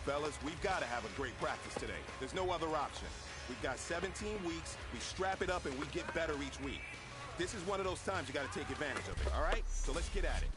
Fellas, we've got to have a great practice today. There's no other option. We've got 17 weeks, we strap it up and we get better each week. This is one of those times you got to take advantage of it, all right? So let's get at it.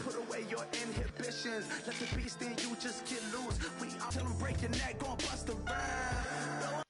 Put away your inhibitions. Let the beast in you just get loose. We out till I'm break your neck, gon' bust a rhyme.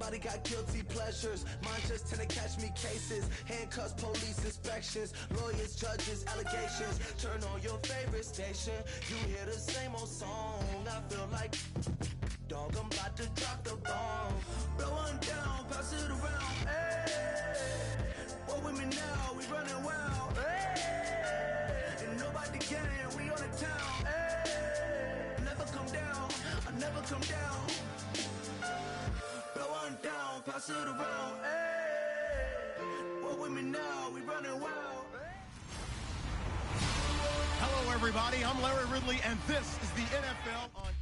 Everybody got guilty pleasures. Mine just tend to catch me cases. Handcuffs, police inspections, lawyers, judges, allegations. Turn on your favorite station. You hear the same old song. I feel like, dog, I'm about to drop the bomb. Blow one down, pass it around. Hey, what with me now? We running wild. Hey, and nobody can. We on the town. Hey, never come down. I never come down. Blow one down, pass it around. Hey, what with me now? We running wild. Hello, everybody. I'm Larry Ridley, and this is the NFL on.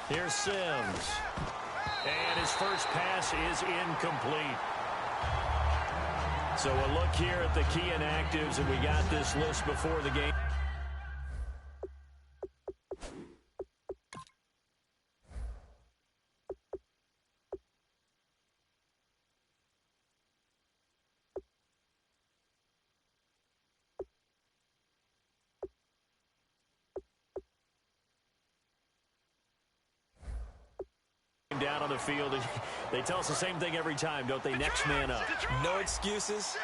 Here's Sims. And his first pass is incomplete. So a look here at the key inactives, and we got this list before the game. Down on the field. They tell us the same thing every time, don't they? Next man up. No excuses.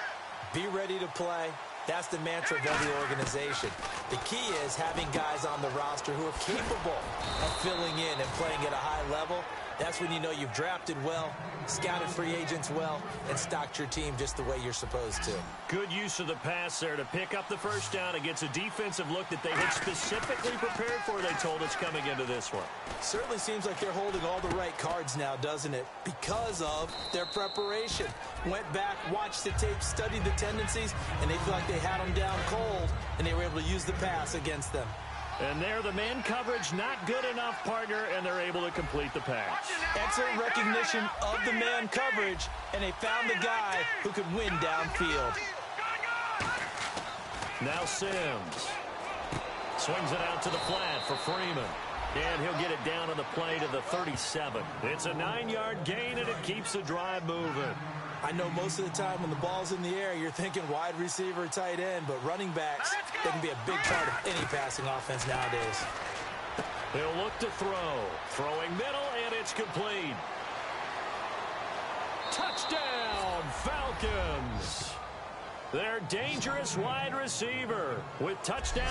Be ready to play. That's the mantra of every organization. The key is having guys on the roster who are capable of filling in and playing at a high level. That's when you know you've drafted well, scouted free agents well, and stocked your team just the way you're supposed to. Good use of the pass there to pick up the first down against a defensive look that they had specifically prepared for, they told us, coming into this one. Certainly seems like they're holding all the right cards now, doesn't it? Because of their preparation. Went back, watched the tape, studied the tendencies, and they feel like they had them down cold, and they were able to use the pass against them. And there, the man coverage not good enough, partner, and they're able to complete the pass. Excellent recognition of the man coverage, and they found the guy who could win downfield. Now Sims swings it out to the flat for Freeman. And he'll get it down on the play to the 37. It's a 9-yard gain, and it keeps the drive moving. I know most of the time when the ball's in the air, you're thinking wide receiver, tight end, but running backs, they can be a big part of any passing offense nowadays. He'll look to throw. Throwing middle, and it's complete. Touchdown, Falcons. Their dangerous wide receiver with touchdown.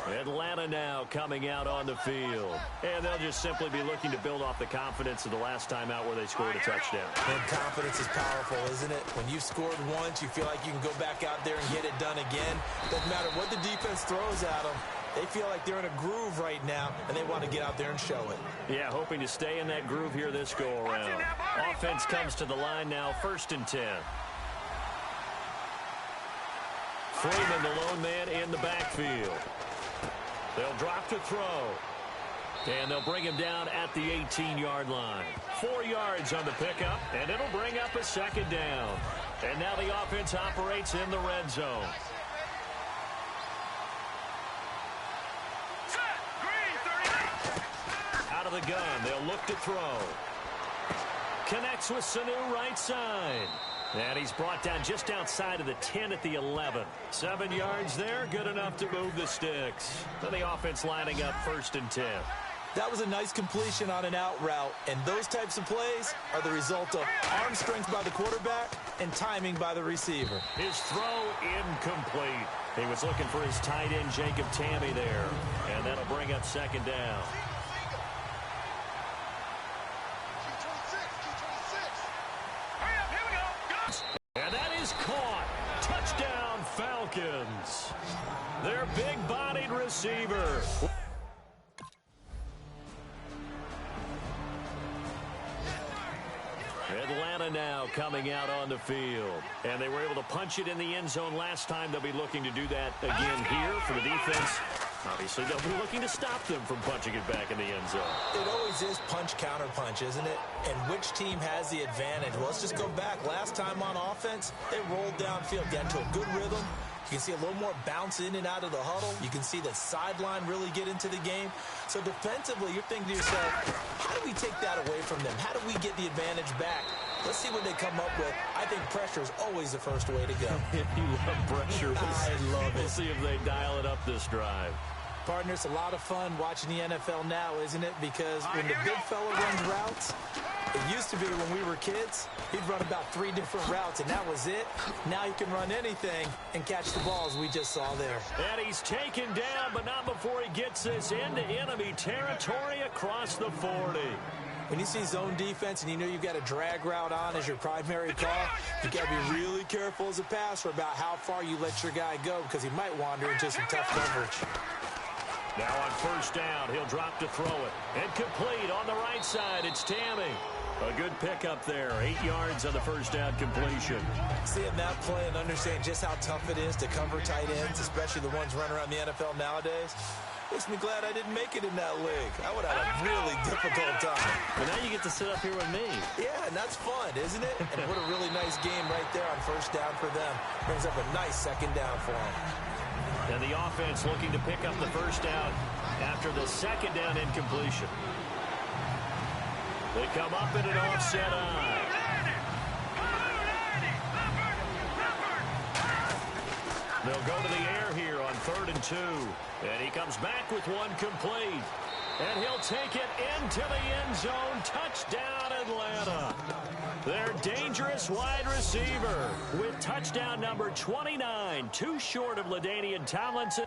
Atlanta now coming out on the field. And they'll just simply be looking to build off the confidence of the last time out where they scored a touchdown. And confidence is powerful, isn't it? When you've scored once, you feel like you can go back out there and get it done again. Doesn't matter what the defense throws at them. They feel like they're in a groove right now, and they want to get out there and show it. Yeah, hoping to stay in that groove here this go-around. Offense comes to the line now, 1st and 10. Freeman, the lone man in the backfield. They'll drop to throw. And they'll bring him down at the 18-yard line. 4 yards on the pickup, and it'll bring up a second down. And now the offense operates in the red zone. Out of the gun, they'll look to throw. Connects with Sanu right side. And he's brought down just outside of the 10 at the 11. 7 yards there, good enough to move the sticks. So the offense lining up 1st and 10. That was a nice completion on an out route, and those types of plays are the result of arm strength by the quarterback and timing by the receiver. His throw incomplete. He was looking for his tight end, Jacob Tammy, there. And that'll bring up 2nd down. And that is caught. Touchdown, Falcons. Their big-bodied receiver. Atlanta now coming out on the field. And they were able to punch it in the end zone last time. They'll be looking to do that again here for the defense. Obviously, they'll be looking to stop them from punching it back in the end zone. It always is punch-counter-punch, isn't it? And which team has the advantage? Well, let's just go back. Last time on offense, they rolled downfield, got into a good rhythm. You can see a little more bounce in and out of the huddle. You can see the sideline really get into the game. So defensively, you're thinking to yourself, how do we take that away from them? How do we get the advantage back? Let's see what they come up with. I think pressure is always the first way to go. You love pressure. I love it. We'll see if they dial it up this drive. Partner, it's a lot of fun watching the NFL now, isn't it? Because when the big fella runs routes, it used to be when we were kids, he'd run about 3 different routes, and that was it. Now he can run anything and catch the balls we just saw there. And he's taken down, but not before he gets this into enemy territory across the 40. When you see zone defense and you know you've got a drag route on as your primary call, you've got to be really careful as a passer about how far you let your guy go because he might wander into some tough coverage. Now on first down, he'll drop to throw it. And complete on the right side, it's Tammy. A good pickup there, 8 yards on the first down completion. Seeing that play and understanding just how tough it is to cover tight ends, especially the ones running around the NFL nowadays, makes me glad I didn't make it in that league. I would have had a really difficult time. But now you get to sit up here with me. Yeah, and that's fun, isn't it? And what a really nice game right there on first down for them. Brings up a nice second down for them. And the offense looking to pick up the first down after the second down incompletion. They come up in an offset eye. They'll go to the air here on 3rd and 2. And he comes back with one complete. And he'll take it into the end zone. Touchdown, Atlanta. Their dangerous wide receiver with touchdown number 29. Too short of LaDainian Tomlinson.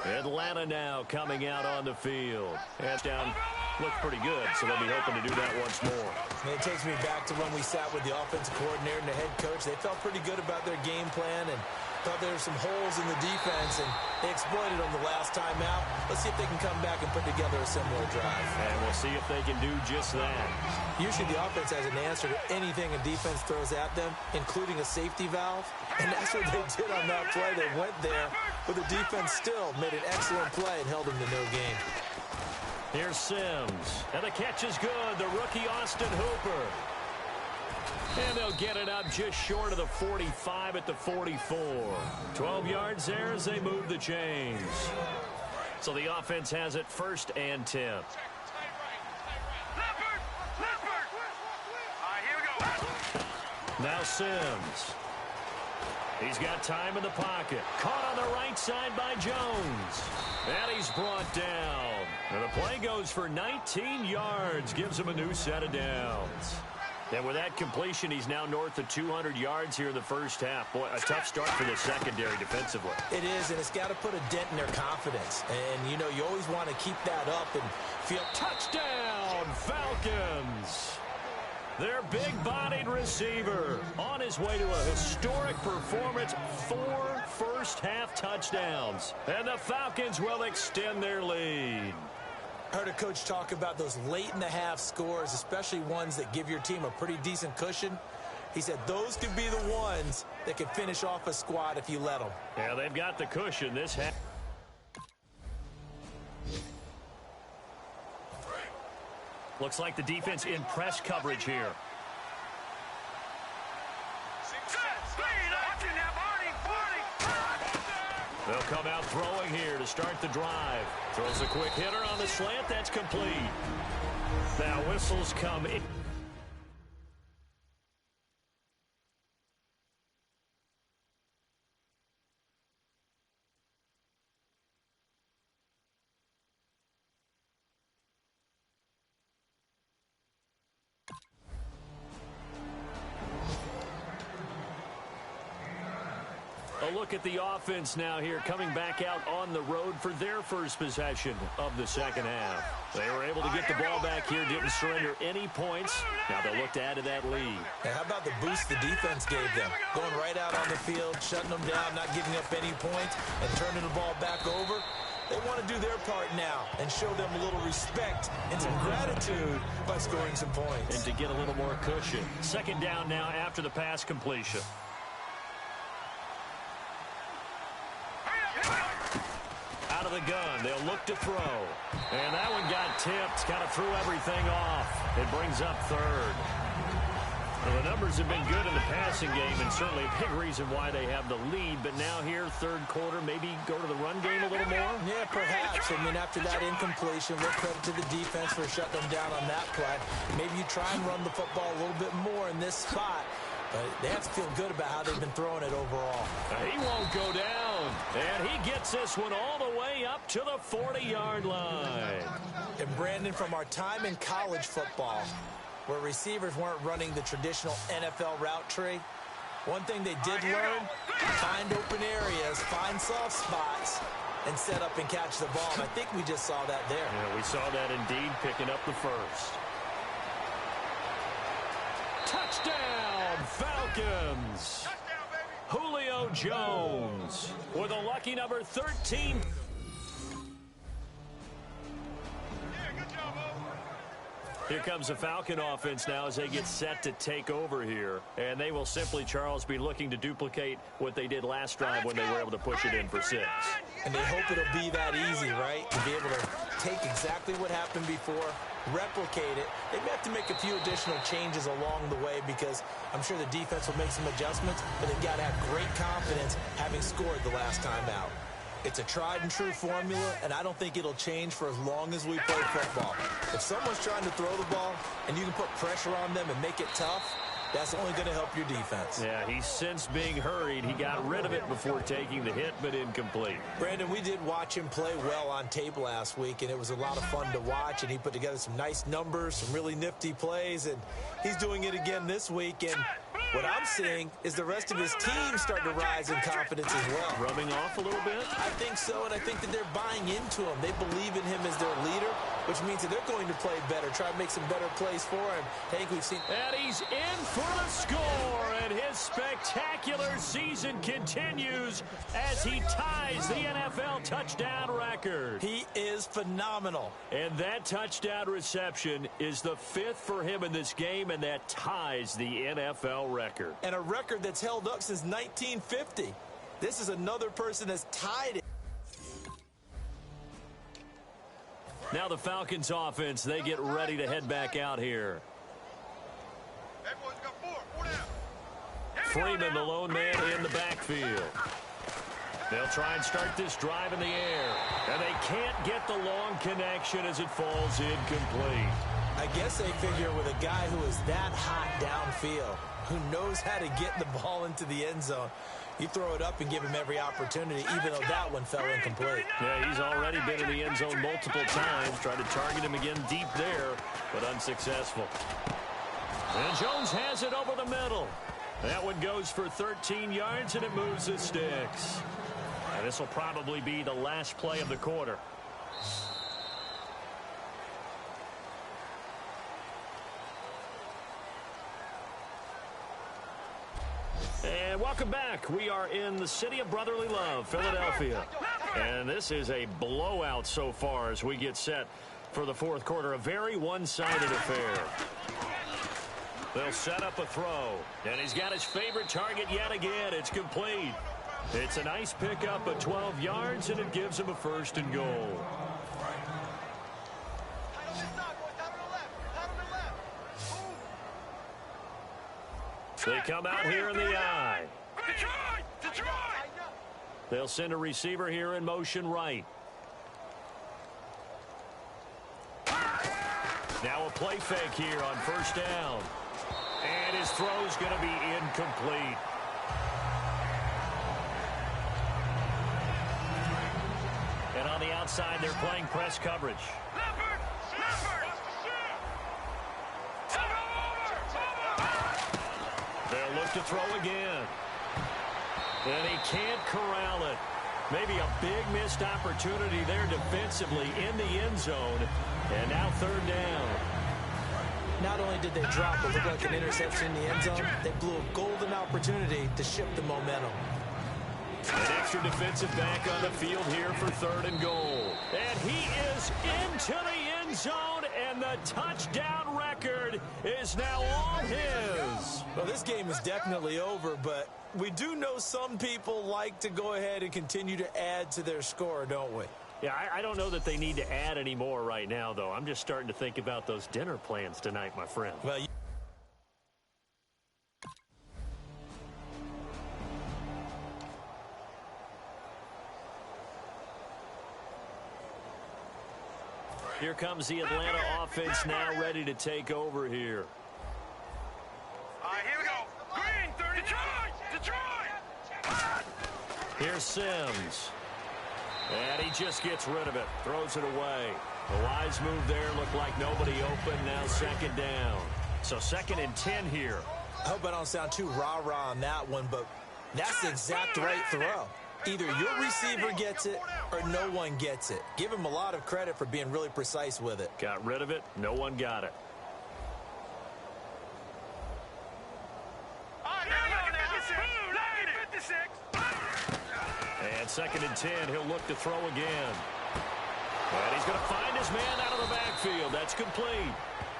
Atlanta now coming out on the field. Hands down. Looks pretty good, so they'll be hoping to do that once more. And it takes me back to when we sat with the offensive coordinator and the head coach. They felt pretty good about their game plan and thought there were some holes in the defense, and they exploited them the last time out. Let's see if they can come back and put together a similar drive. And we'll see if they can do just that. Usually the offense has an answer to anything a defense throws at them, including a safety valve. And that's what they did on that play. They went there, but the defense still made an excellent play and held them to no gain. Here's Sims. And the catch is good. The rookie Austin Hooper. And they'll get it up just short of the 45 at the 44. 12 yards there as they move the chains. So the offense has it 1st and 10. Now Sims. He's got time in the pocket. Caught on the right side by Jones. And he's brought down. And the play goes for 19 yards. Gives him a new set of downs. And with that completion, he's now north of 200 yards here in the first half. Boy, a tough start for the secondary defensively. It is, and it's got to put a dent in their confidence. And, you know, you always want to keep that up and feel. Touchdown, Falcons! Their big-bodied receiver on his way to a historic performance, 4 first-half touchdowns. And the Falcons will extend their lead. I heard a coach talk about those late-in-the-half scores, especially ones that give your team a pretty decent cushion. He said those could be the ones that can finish off a squad if you let them. Yeah, they've got the cushion this half. Looks like the defense in press coverage here. They'll come out throwing here to start the drive. Throws a quick hitter on the slant. That's complete. Now whistles come in. A look at the offense now here, coming back out on the road for their first possession of the second half. They were able to get the ball back here, didn't surrender any points. Now they'll look to add to that lead. Now, how about the boost the defense gave them? Going right out on the field, shutting them down, not giving up any points, and turning the ball back over. They want to do their part now and show them a little respect and some gratitude by scoring some points. And to get a little more cushion. Second down now after the pass completion. Out of the gun, they'll look to throw. And that one got tipped, kind of threw everything off. It brings up third. Well, the numbers have been good in the passing game, and certainly a big reason why they have the lead. But now here, third quarter, maybe go to the run game a little more? Yeah, perhaps. I mean, after that incompletion, we'll credit to the defense for shutting them down on that play. Maybe you try and run the football a little bit more in this spot. But they have to feel good about how they've been throwing it overall. He won't go down. And he gets this one all the way up to the 40-yard line. And Brandon, from our time in college football, where receivers weren't running the traditional NFL route tree, one thing they did learn, find open areas, find soft spots, and set up and catch the ball. And I think we just saw that there. Yeah, we saw that indeed, picking up the first. Touchdown, Falcons! Julio Jones with a lucky number 13. Here comes the Falcon offense now as they get set to take over here. And they will simply, Charles, be looking to duplicate what they did last drive when they were able to push it in for 6. And they hope it'll be that easy, right? To be able to take exactly what happened before, replicate it. They may have to make a few additional changes along the way because I'm sure the defense will make some adjustments, but they've got to have great confidence having scored the last time out. It's a tried-and-true formula, and I don't think it'll change for as long as we play football. If someone's trying to throw the ball and you can put pressure on them and make it tough, that's only going to help your defense. Yeah, he's since being hurried. He got rid of it before taking the hit, but incomplete. Brandon, we did watch him play well on tape last week, and it was a lot of fun to watch, and he put together some nice numbers, some really nifty plays, and he's doing it again this week. And what I'm seeing is the rest of his team starting to rise in confidence as well. Rubbing off a little bit? I think so, and I think that they're buying into him. They believe in him as their leader, which means that they're going to play better, try to make some better plays for him. Hank, we've seen... And he's in for the score, and his spectacular season continues as he ties the NFL touchdown record. He is phenomenal. And that touchdown reception is the 5th for him in this game, and that ties the NFL record. And a record that's held up since 1950. This is another person that's tied it. Now the Falcons offense, they get ready to head back out here. Freeman, the lone man in the backfield. They'll try and start this drive in the air. And they can't get the long connection as it falls incomplete. I guess they figure with a guy who is that hot downfield, who knows how to get the ball into the end zone, you throw it up and give him every opportunity, even though that one fell incomplete. Yeah, he's already been in the end zone multiple times. Tried to target him again deep there, but unsuccessful. And Jones has it over the middle. That one goes for 13 yards, and it moves the sticks. And this will probably be the last play of the quarter. And welcome back. We are in the city of brotherly love, Philadelphia. And this is a blowout so far as we get set for the fourth quarter. A very one-sided affair. They'll set up a throw. And he's got his favorite target yet again. It's complete. It's a nice pickup of 12 yards, and it gives him a 1st and goal. They come out here in the eye. They'll send a receiver here in motion right. Now a play fake here on 1st down. And his throw's going to be incomplete. And on the outside, they're playing press coverage. They'll look to throw again. And he can't corral it. Maybe a big missed opportunity there defensively in the end zone. And now 3rd down. Not only did they drop what looked like an interception in the end zone, they blew a golden opportunity to shift the momentum. An extra defensive back on the field here for 3rd and goal. And he is into the end zone, And the touchdown record is now all his. Well, this game is definitely over, but we do know some people like to go ahead and continue to add to their score, don't we? Yeah, I don't know that they need to add any more right now, though. I'm just starting to think about those dinner plans tonight, my friend. Well, here comes the Atlanta offense now ready to take over here. All right, here we go. Green, 30. Detroit! Here's Sims. And he just gets rid of it. Throws it away. A wise move there. Looked like nobody open. Now second down. So 2nd and 10 here. I hope I don't sound too rah-rah on that one, but that's the exact right throw. Either your receiver gets it or no one gets it. Give him a lot of credit for being really precise with it. Got rid of it. No one got it. And 2nd and 10, he'll look to throw again. And he's going to find his man out of the backfield. That's complete.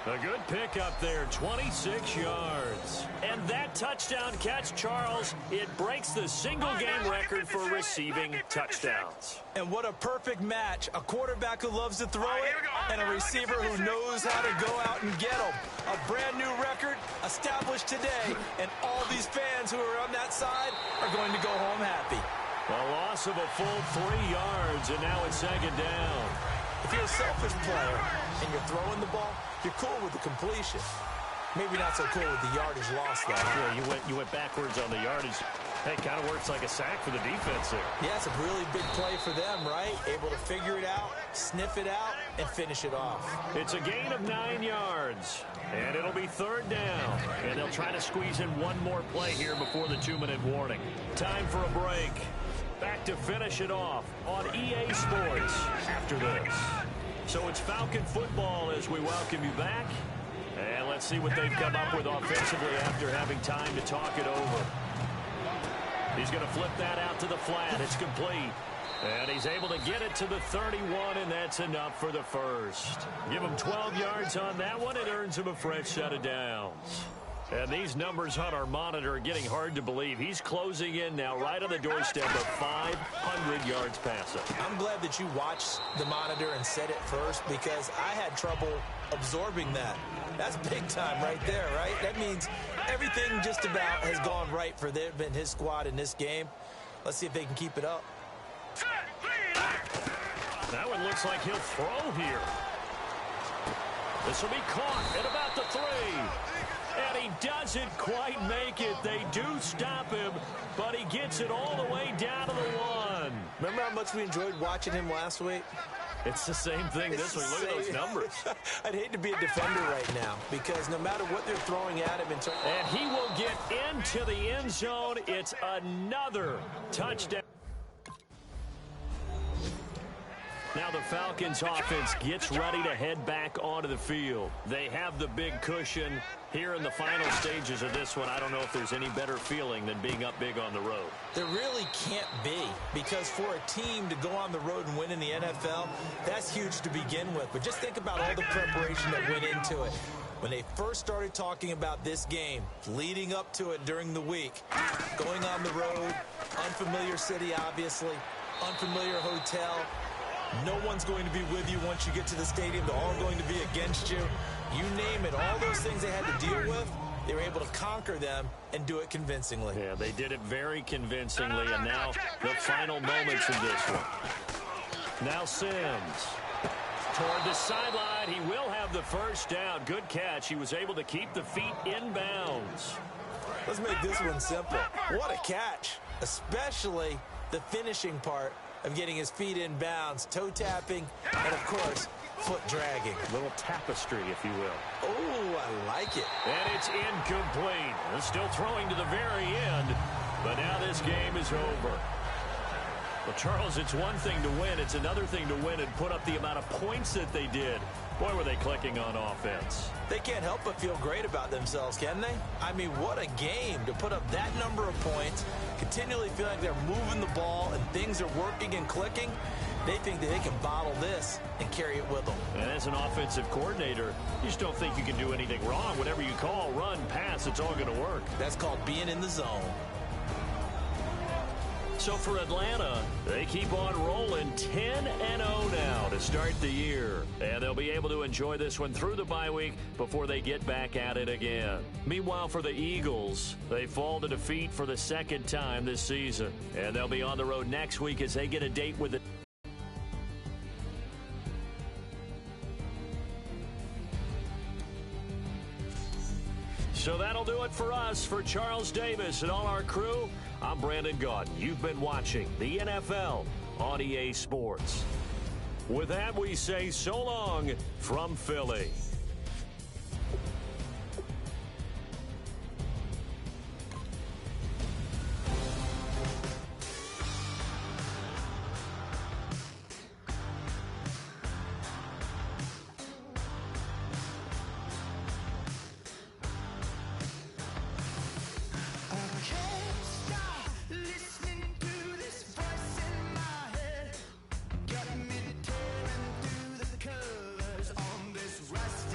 A good pickup there, 26 yards. And that touchdown catch, Charles, it breaks the single-game record for receiving touchdowns. And what a perfect match. A quarterback who loves to throw it and a receiver who knows how to go out and get them. A brand-new record established today, and all these fans who are on that side are going to go home happy. A loss of a full 3 yards, and now it's 2nd down. If you're a selfish player and you're throwing the ball, you're cool with the completion. Maybe not so cool with the yardage loss, though. Yeah, you went backwards on the yardage. Hey, kind of works like a sack for the defense there. Yeah, it's a really big play for them, right? Able to figure it out, sniff it out, and finish it off. It's a gain of 9 yards, and it'll be 3rd down. And they'll try to squeeze in one more play here before the 2-minute warning. Time for a break. Back to finish it off on EA Sports after this. So it's Falcon football as we welcome you back. And let's see what they've come up with offensively after having time to talk it over. He's going to flip that out to the flat. It's complete. And he's able to get it to the 31, and that's enough for the first. Give him 12 yards on that one. It earns him a fresh set of downs. And these numbers on our monitor are getting hard to believe. He's closing in now right on the doorstep of 500 yards passing. I'm glad that you watched the monitor and said it first because I had trouble absorbing that. That's big time right there, right? That means everything just about has gone right for them and his squad in this game. Let's see if they can keep it up. That one looks like he'll throw here. This will be caught at about the 3. And he doesn't quite make it. They do stop him, but he gets it all the way down to the 1. Remember how much we enjoyed watching him last week? It's the same thing this week. Look at those numbers. I'd hate to be a defender right now because no matter what they're throwing at him. And he will get into the end zone. It's another touchdown. Now the Falcons offense gets ready to head back onto the field. They have the big cushion here in the final stages of this one. I don't know if there's any better feeling than being up big on the road. There really can't be, because for a team to go on the road and win in the NFL, that's huge to begin with. But just think about all the preparation that went into it. When they first started talking about this game, leading up to it during the week, going on the road, unfamiliar city, obviously, unfamiliar hotel. No one's going to be with you once you get to the stadium. They're all going to be against you. You name it, all those things they had to deal with, they were able to conquer them and do it convincingly. Yeah, they did it very convincingly, and now the final moments of this one. Now Sims. Toward the sideline, he will have the first down. Good catch. He was able to keep the feet in bounds. Let's make this one simple. What a catch, especially the finishing part of getting his feet in bounds, toe tapping, and of course, foot dragging. A little tapestry, if you will. Oh, I like it. And it's incomplete. They're still throwing to the very end, but now this game is over. Well, Charles, it's one thing to win. It's another thing to win and put up the amount of points that they did. Boy, were they clicking on offense. They can't help but feel great about themselves, can they? I mean, what a game to put up that number of points, continually feel like they're moving the ball and things are working and clicking. They think that they can bottle this and carry it with them. And as an offensive coordinator, you just don't think you can do anything wrong. Whatever you call, run, pass, it's all going to work. That's called being in the zone. So for Atlanta, they keep on rolling 10-0 now to start the year. And they'll be able to enjoy this one through the bye week before they get back at it again. Meanwhile, for the Eagles, they fall to defeat for the second time this season. And they'll be on the road next week as they get a date with the So that'll do it for us. For Charles Davis and all our crew, I'm Brandon Gaudin. You've been watching the NFL on EA Sports. With that, we say so long from Philly. Got me tearing through the colors on this rusty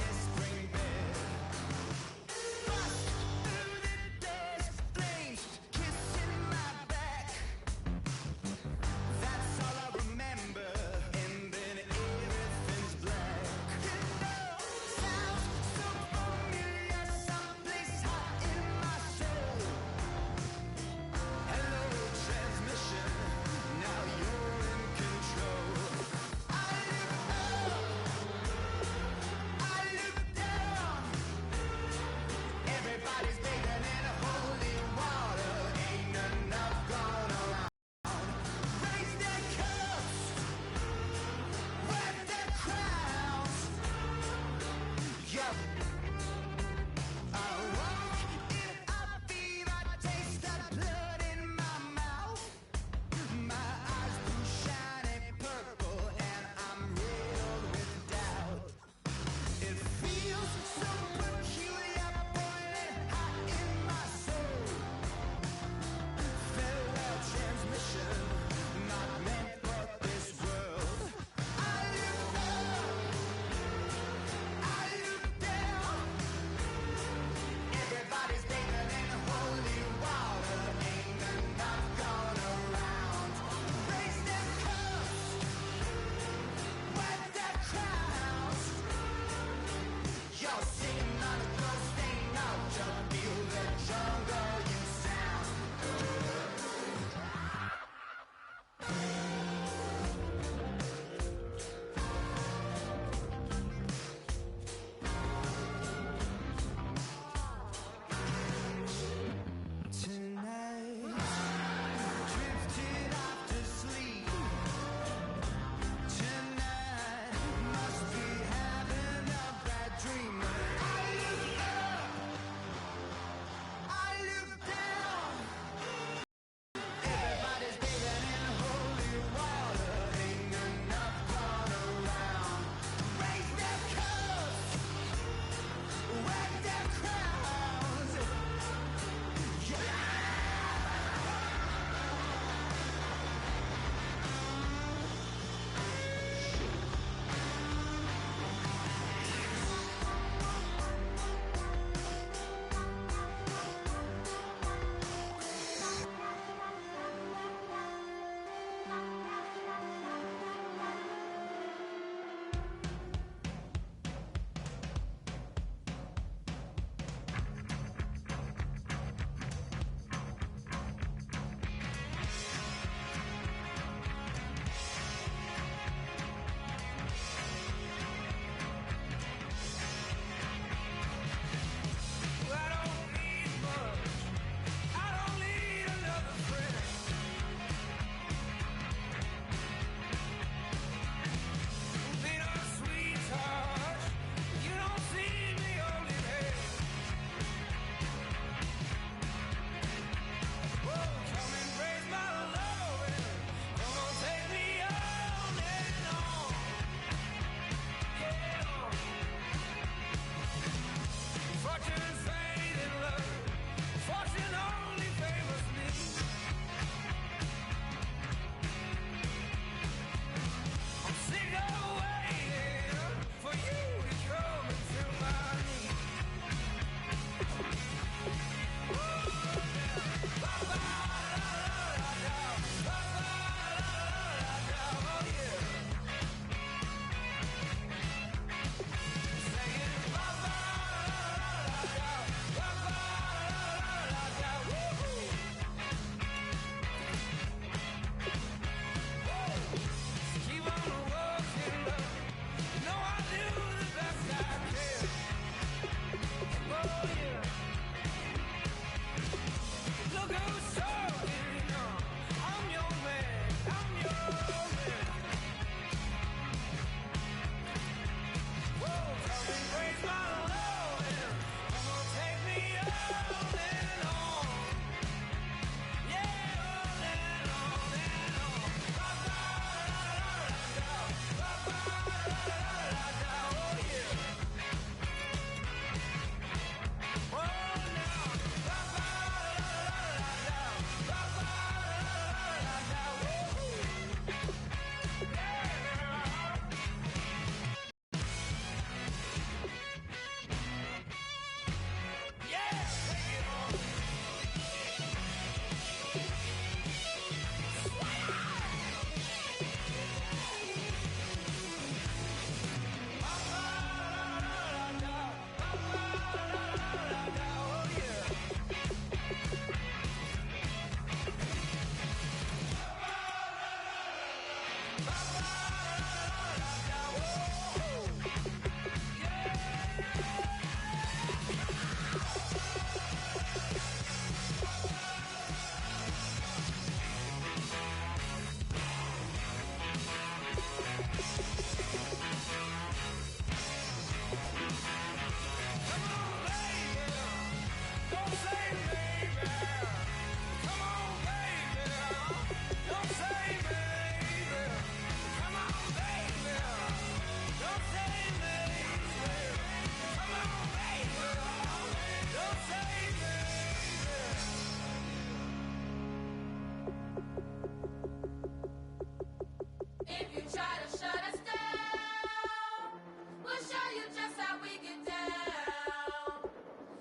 If you try to shut us down, we'll show you just how we get down.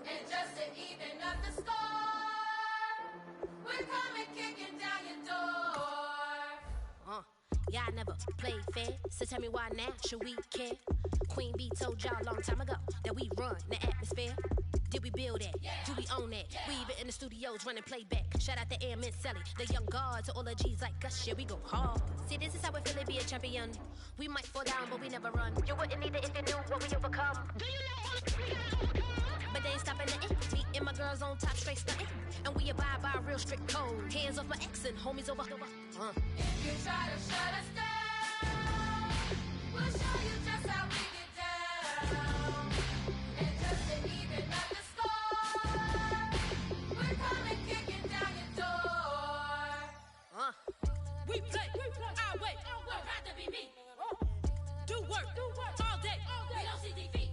And just to even up the score, we're coming kicking down your door. Y'all never played fair, so tell me why now should we care? Queen B told y'all a long time ago that we run the atmosphere. Did we build it? Yeah. Do we own it? Yeah. We even in the studios running playback. Shout out to Am and Sally, the young guard, to all the G's like us. Yeah, we go hard. See, this is how we feel to be a champion. We might fall down, but we never run. You wouldn't need it if you knew what we overcome. Do you know all we gotta overcome? But they ain't stopping nothing. Me and my girls on top, straight stunting. And we abide by a real strict code. Hands off my ex and homies over. If you try to shut us down, we'll show you just how we get down. And just to even up the score, we're coming kicking down your door. We play our way. Would rather be me. Do work all day. We don't see defeat.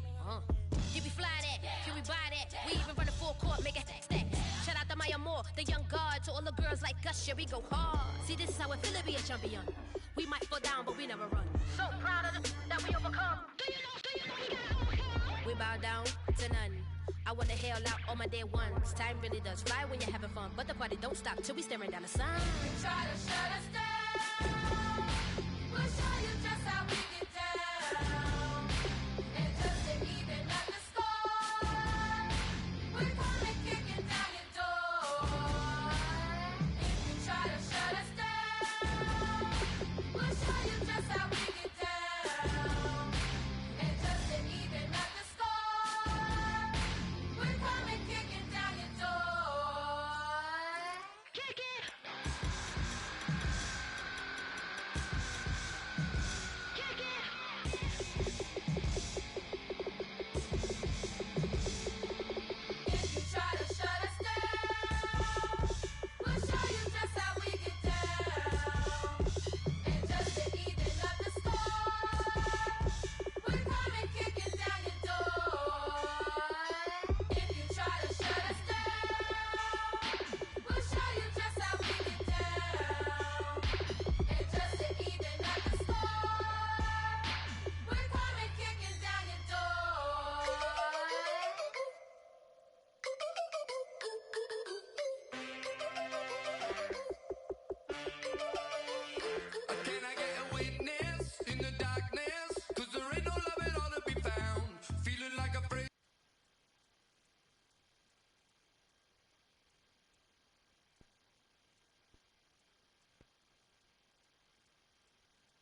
Can we fly that? Can we buy that? We even run a full court, make it stack. Shout out to Maya Moore, the young guard, to all the girls like us. Yeah, we go hard. See, this is how it feel to be a champion. We might fall down, but we never run. So proud of that we overcome. Do you know we gotta overcome? We bow down to none. I wanna hail out all my day ones. Time really does fly when you're having fun, but the party don't stop till we staring down the sun. If you try to shut us down, we'll show you just how we get down. And just to even up the score, we're coming kicking down your door. If you try to shut us down, we'll show you just how we get down. And just to even up the score, we're coming kicking down your door. Kick it! Kick it! If you try to shut us down, we'll show you just how we get down. And just to even up the score, we're coming kicking down your door. If you try to shut us down, we'll show you just how we get down. And just to even up the score, we're coming kicking down your door. Can I get a witness in the darkness? 'Cause there ain't no love at all to be found. Feeling like a free.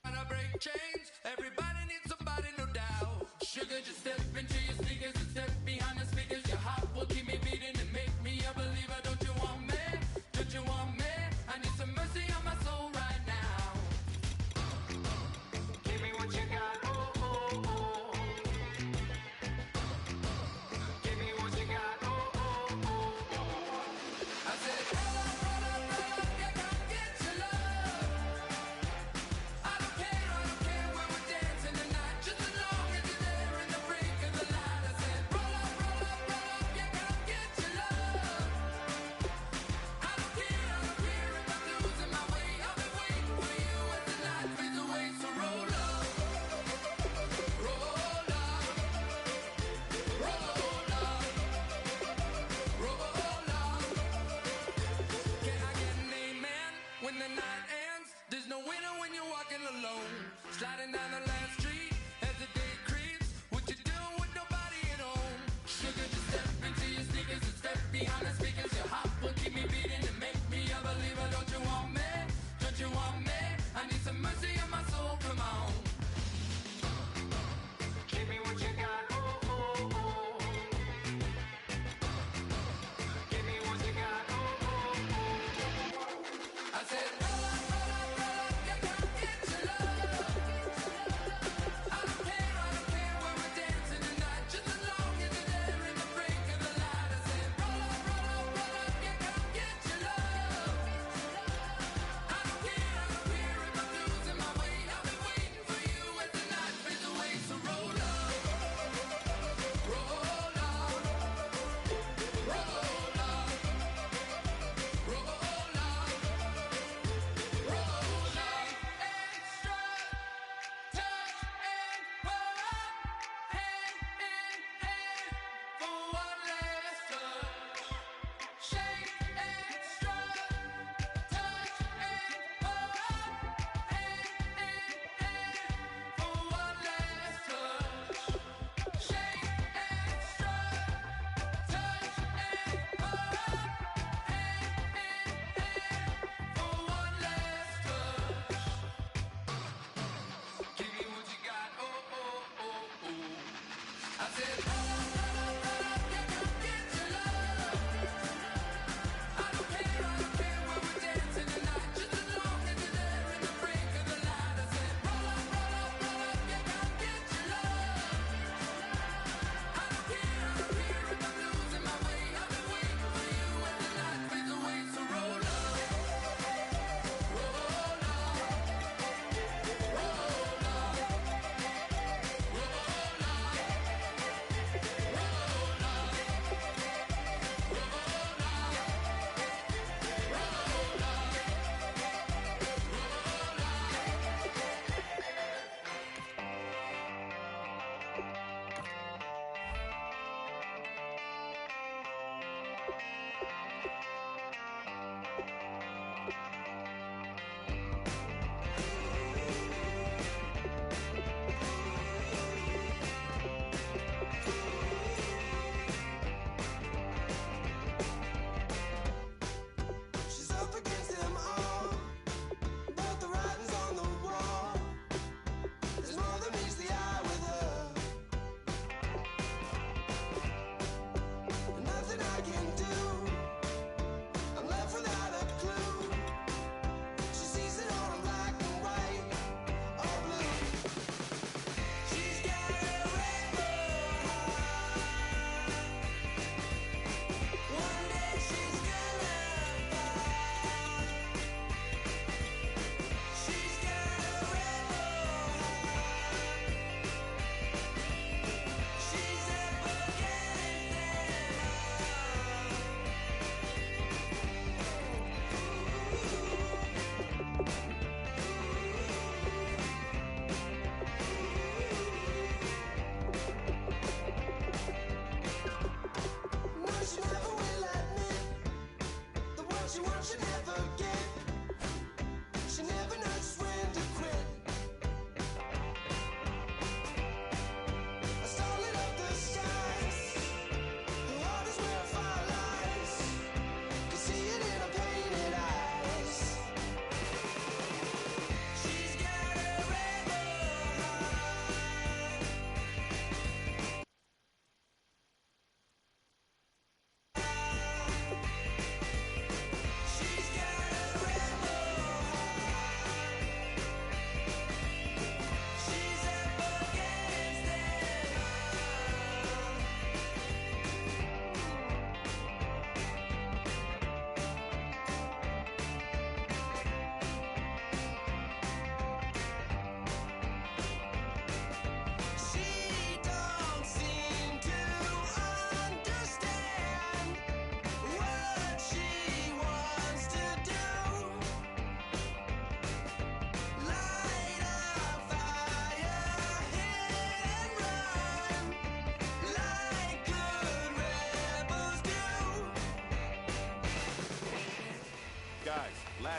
Trying to break chains. Everybody needs somebody, no doubt. Sugar, just step into your sneakers and step behind the speakers. Your heart will keep me beating and make me a believer. Don't you want me? Don't you want me? I need some mercy on my soul right now. Give me what you got, oh, oh, oh. Give me what you got, oh, oh, oh, oh. I said, roll up, yeah, come get your love. I don't care where we're dancing tonight, just as long as you're there in the break of the light. I said, roll up, yeah, come get your love. I don't care if I'm losing my way. I'll be waiting for you as the night fades away. So roll up, roll up, roll up, roll up. Can I get an amen when the night ends? There's no winner when you're walking alone. Sliding down the last street as the day creeps. What you doing with nobody at home? Sugar, just step into your sneakers and step behind the speakers. Your heart will keep me beating and make me a believer. Don't you want me? Don't you want me? I need some mercy on my soul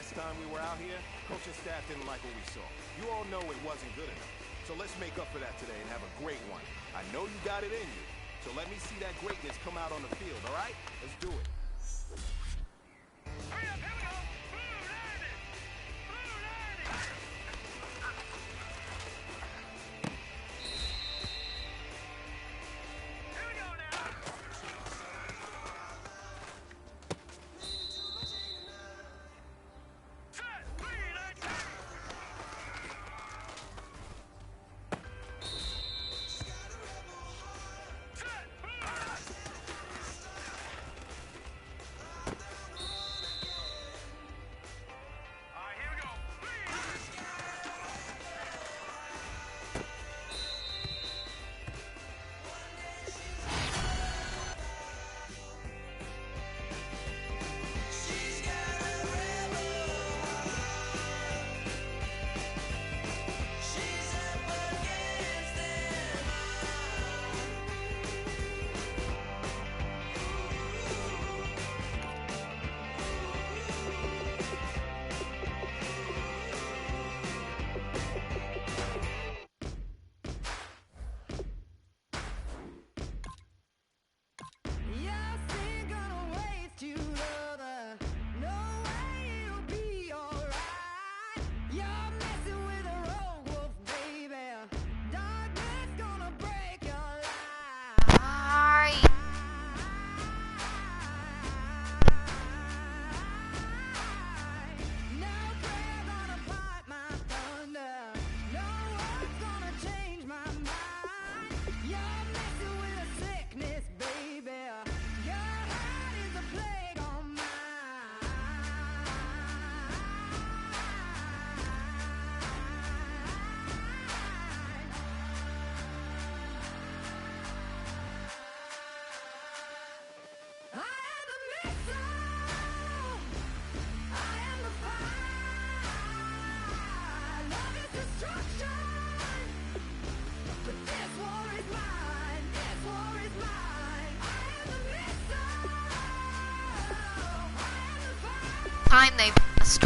last time we were out here, coach and staff didn't like what we saw. You all know it wasn't good enough. So let's make up for that today and have a great one. I know you got it in you. So let me see that greatness come out on the field, all right? Let's do it. Hurry up, here we go. Blue 90. Blue 90. Here we go now. Set. 319. Set. Blue. All right, here we go. Time they passed.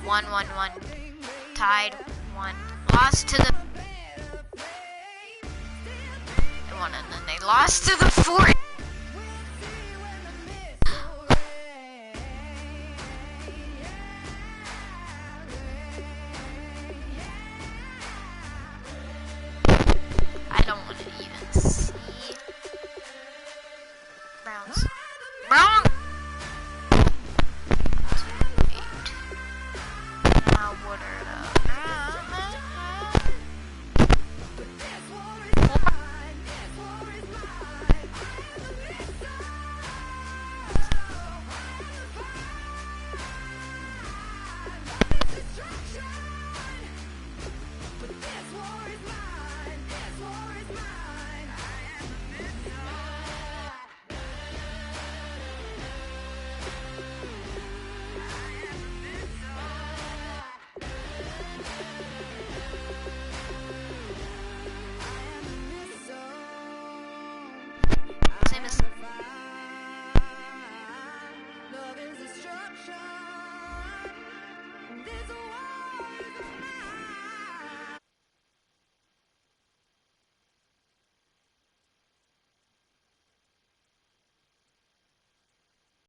One, 1-1. Tied 1. Lost to the. They won and then they lost to the 4.